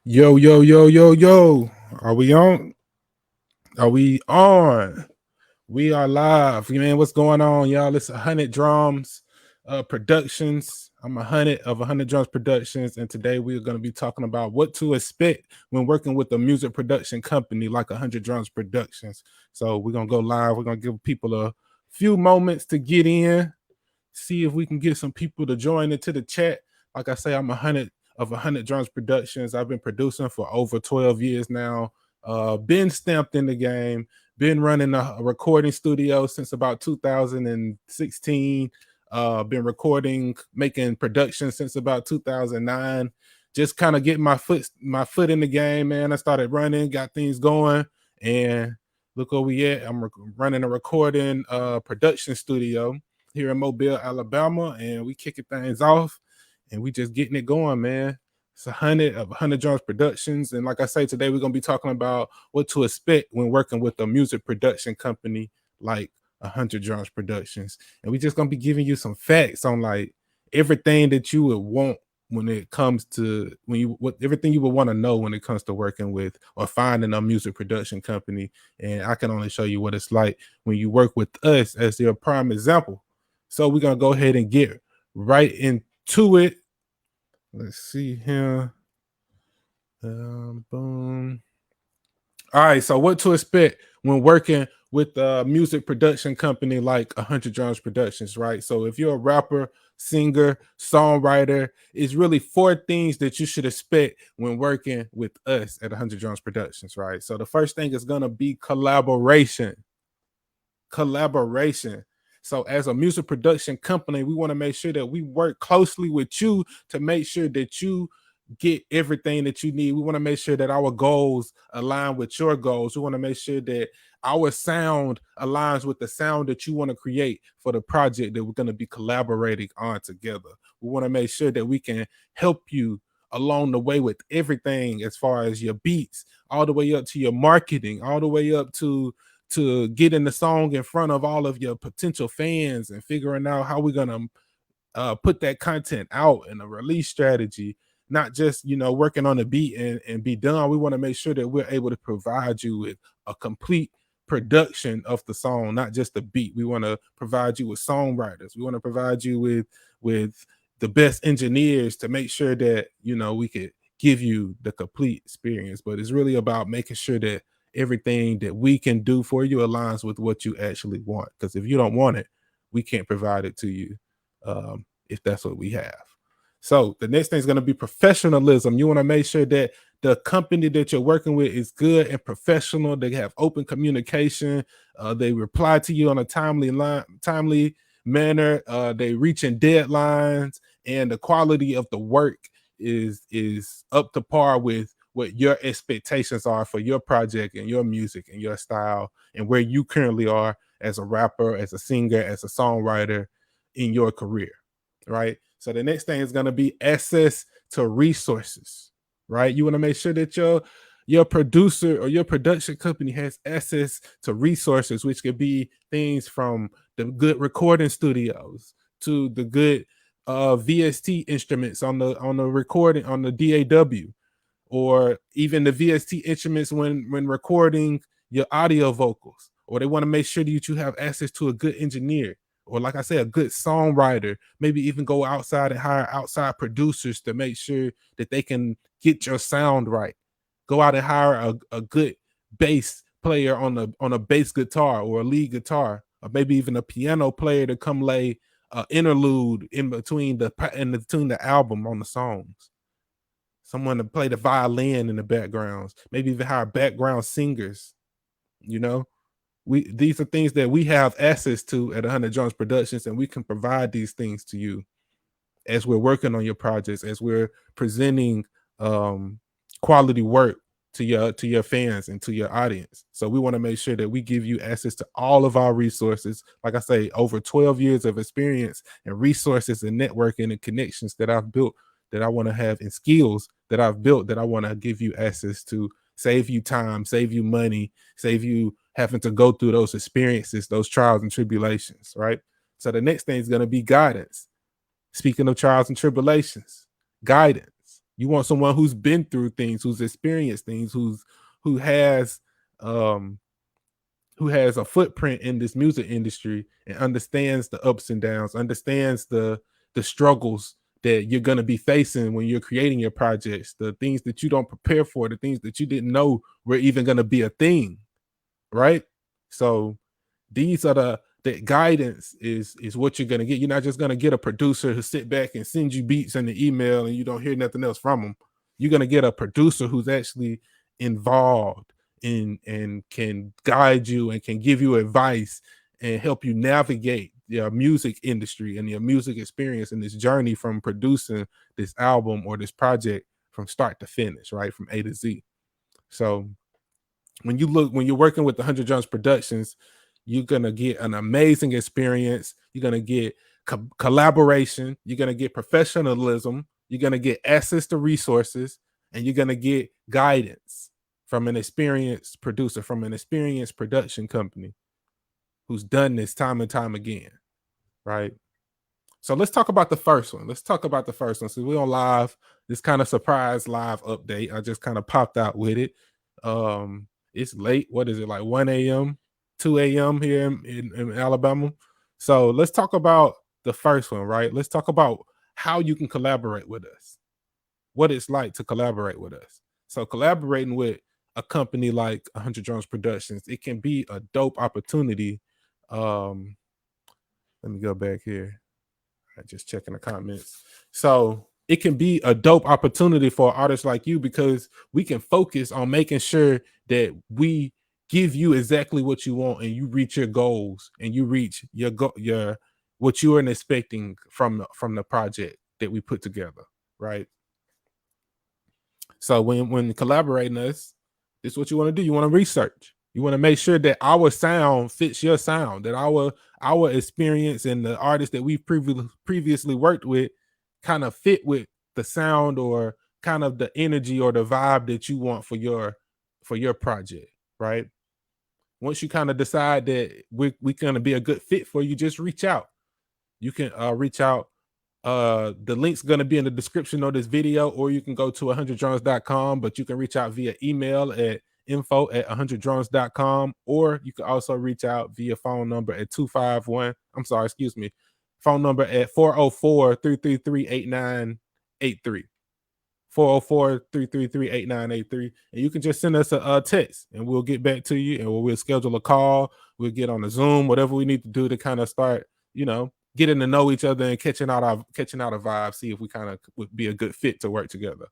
Yo, yo, yo, yo, yo. Are we on? Are we on? We are live. Man, what's going on, y'all? It's 100 Drums Productions. I'm 100 Drums Productions, and today we are going to be talking about what to expect when working with a music production company like 100 Drums Productions. So we're going to go live. We're going to give people a few moments to get in, see if we can get some people to join into the chat. Like I say, I'm 100 Drums Productions. I've been producing for over 12 years now. Been stamped in the game. Been running a recording studio since about 2016. Been recording, making productions since about 2009. Just kind of getting my foot in the game, man. I started running, got things going, and look where we at. I'm running a recording production studio here in Mobile, Alabama, and we kicking things off, and we just getting it going, man. It's 100 Jones Productions, and like I say, today we're gonna be talking about what to expect when working with a music production company like 100 Jones Productions, and we just gonna be giving you some facts on like everything that you would want when it comes to everything you would want to know when it comes to working with or finding a music production company. And I can only show you what it's like when you work with us as your prime example. So we're gonna go ahead and get right into it. Let's see here. Boom. All right. So what to expect when working with a music production company like 100 Drums Productions, right? So if you're a rapper, singer, songwriter, it's really four things that you should expect when working with us at 100 Drums Productions, right? So the first thing is gonna be collaboration. So as a music production company, we want to make sure that we work closely with you to make sure that you get everything that you need. We want to make sure that our goals align with your goals. We want to make sure that our sound aligns with the sound that you want to create for the project that we're going to be collaborating on together. We want to make sure that we can help you along the way with everything, as far as your beats, all the way up to your marketing, all the way up to getting the song in front of all of your potential fans and figuring out how we're gonna put that content out and a release strategy, not just working on the beat and be done. We want to make sure that we're able to provide you with a complete production of the song, not just the beat. We want to provide you with songwriters. We want to provide you with the best engineers to make sure that we could give you the complete experience. But it's really about making sure that everything that we can do for you aligns with what you actually want. Because if you don't want it, we can't provide it to you, if that's what we have. So the next thing is going to be professionalism. You want to make sure that the company that you're working with is good and professional. They have open communication. They reply to you on a timely manner. They reaching deadlines, and the quality of the work is up to par with what your expectations are for your project and your music and your style and where you currently are as a rapper, as a singer, as a songwriter in your career, right? So the next thing is going to be access to resources, right? You want to make sure that your producer or your production company has access to resources, which could be things from the good recording studios to the good VST instruments on the recording on the DAW, or even the VST instruments when recording your audio vocals. Or they want to make sure that you have access to a good engineer, or like I said, a good songwriter. Maybe even go outside and hire outside producers to make sure that they can get your sound right. Go out and hire a good bass player on a bass guitar or a lead guitar, or maybe even a piano player to come lay interlude in between the album on the songs. Someone to play the violin in the backgrounds, maybe even hire background singers. You know, these are things that we have access to at 100 Jones Productions, and we can provide these things to you as we're working on your projects, as we're presenting quality work to your fans and to your audience. So we want to make sure that we give you access to all of our resources. Like I say, over 12 years of experience and resources and networking and connections that I've built, that I want to have, and skills that I've built that I want to give you access to, save you time, save you money, save you having to go through those experiences, those trials and tribulations, right? So the next thing is going to be guidance. Speaking of trials and tribulations, guidance. You want someone who's been through things, who's experienced things, who has um who has a footprint in this music industry and understands the ups and downs, understands the struggles that you're going to be facing when you're creating your projects, the things that you don't prepare for, the things that you didn't know were even going to be a thing, right? So these are the guidance is what you're gonna get. You're not just gonna get a producer who sit back and send you beats in the email and you don't hear nothing else from them. You're gonna get a producer who's actually involved in and can guide you and can give you advice and help you navigate your music industry and your music experience and this journey from producing this album or this project from start to finish, right? From A to Z. So when you're working with the 100 Drums Productions, you're gonna get an amazing experience. You're gonna get collaboration. You're gonna get professionalism. You're gonna get access to resources, and you're gonna get guidance from an experienced producer, from an experienced production company who's done this time and time again, right? So let's talk about the first one. Let's talk about the first one. So we're on live, this kind of surprise live update. I just kind of popped out with it. It's late. What is it, like 1 a.m., 2 a.m. here in Alabama? So let's talk about the first one, right? Let's talk about how you can collaborate with us, what it's like to collaborate with us. So collaborating with a company like 100 Drums Productions, it can be a dope opportunity. Let me go back here. I just checking the comments. So it can be a dope opportunity for artists like you because we can focus on making sure that we give you exactly what you want and you reach your goals and you reach your what you are expecting from the project that we put together, right? So when collaborating us, this is what you want to do. You want to research. You want to make sure that our sound fits your sound, that our experience and the artists that we've previously worked with kind of fit with the sound or kind of the energy or the vibe that you want for your project, right? Once you kind of decide that we're gonna be a good fit for you, just reach out. You can reach out. The link's going to be in the description of this video, or you can go to 100drums.com, but you can reach out via email at info@100drums.com, or you can also reach out via phone number at 251. I'm sorry, excuse me. Phone number at 404-333-8983. 404-333-8983. And you can just send us a text and we'll get back to you and we'll schedule a call. We'll get on a Zoom, whatever we need to do to kind of start, getting to know each other and catching out a vibe, see if we kind of would be a good fit to work together.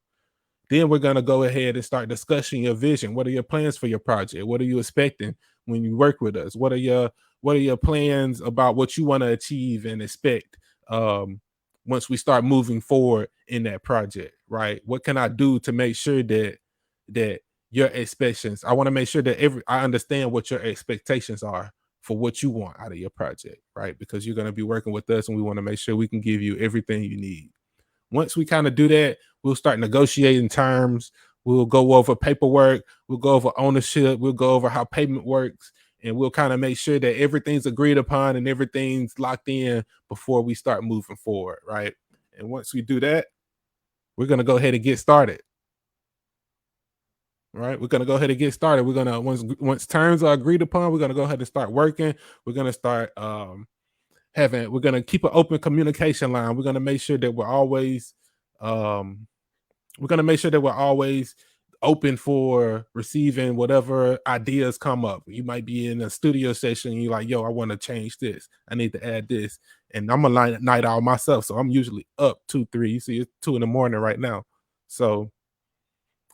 Then we're going to go ahead and start discussing your vision. What are your plans for your project? What are you expecting when you work with us? What are your plans about what you want to achieve and expect once we start moving forward in that project, right? What can I do to make sure that your expectations, I want to make sure that I understand what your expectations are for what you want out of your project, right? Because you're going to be working with us and we want to make sure we can give you everything you need. Once we kind of do that, we'll start negotiating terms. We'll go over paperwork. We'll go over ownership. We'll go over how payment works. And we'll kind of make sure that everything's agreed upon and everything's locked in before we start moving forward, right? And once we do that, we're going to go ahead and get started. Right, we're gonna go ahead and get started. We're gonna once terms are agreed upon, we're gonna go ahead and start working. We're gonna start we're gonna keep an open communication line. We're gonna make sure that we're always open for receiving whatever ideas come up. You might be in a studio session and you're like, yo, I want to change this. I need to add this. And I'm a night owl myself. So I'm usually up 2, 3. You see, it's 2 in the morning right now. So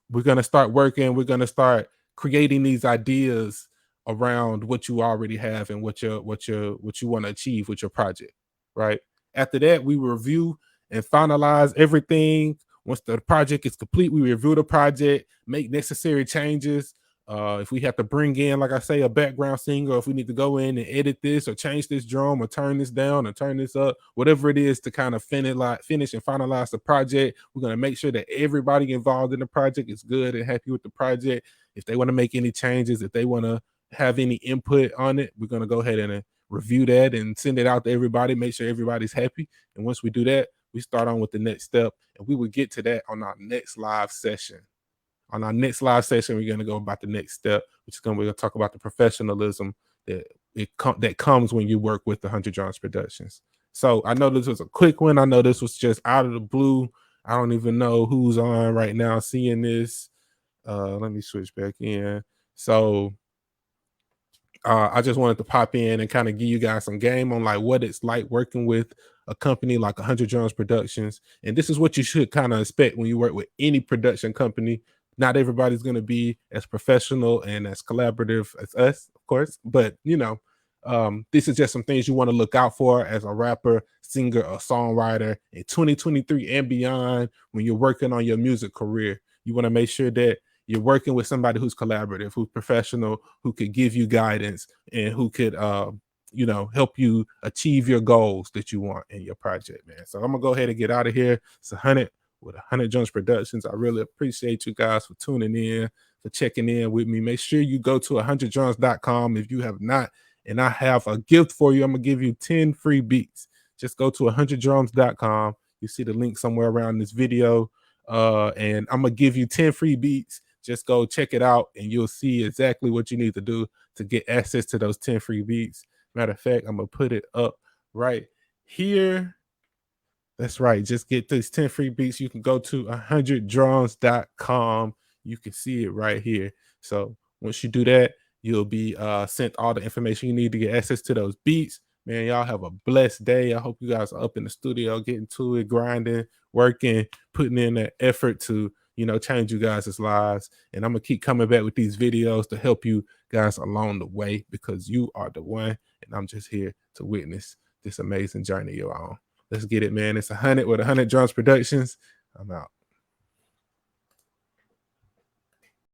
we're going to start working. We're going to start creating these ideas around what you already have and what you want to achieve with your project, right? After that, we review and finalize everything. Once the project is complete, we review the project, make necessary changes. If we have to bring in, like I say, a background singer, or if we need to go in and edit this or change this drum or turn this down or turn this up, whatever it is to kind of finish and finalize the project, we're going to make sure that everybody involved in the project is good and happy with the project. If they want to make any changes, if they want to have any input on it, we're going to go ahead and review that and send it out to everybody, make sure everybody's happy. And once we do that, we start on with the next step, and we will get to that on our next live session. On our next live session, we're going to go about the next step, which is we're going to talk about the professionalism that that comes when you work with the 100 Drums Productions. So I know this was a quick one. I know this was just out of the blue. I don't even know who's on right now seeing this. Let me switch back in. So I just wanted to pop in and kind of give you guys some game on like what it's like working with a company like 100 Drums Productions. And this is what you should kind of expect when you work with any production company. Not everybody's going to be as professional and as collaborative as us, of course, but this is just some things you want to look out for as a rapper, singer, or songwriter in 2023 and beyond. When you're working on your music career, you want to make sure that you're working with somebody who's collaborative, who's professional, who could give you guidance, and who could help you achieve your goals that you want in your project, man. So I'm gonna go ahead and get out of here. It's 100 with 100 Drums Productions. I really appreciate you guys for tuning in, for checking in with me. Make sure you go to 100drums.com if you have not, and I have a gift for you. I'm gonna give you 10 free beats. Just go to 100drums.com. You see the link somewhere around this video, and I'm gonna give you 10 free beats. Just go check it out, and you'll see exactly what you need to do to get access to those 10 free beats. Matter of fact, I'm gonna put it up right here. That's right. Just get these 10 free beats. You can go to 100drums.com. You can see it right here. So once you do that, you'll be sent all the information you need to get access to those beats. Man, y'all have a blessed day. I hope you guys are up in the studio, getting to it, grinding, working, putting in that effort to, change you guys' lives. And I'm going to keep coming back with these videos to help you guys along the way, because you are the one, and I'm just here to witness this amazing journey you're on. Let's get it, man. It's 100 with 100 Drums Productions. I'm out.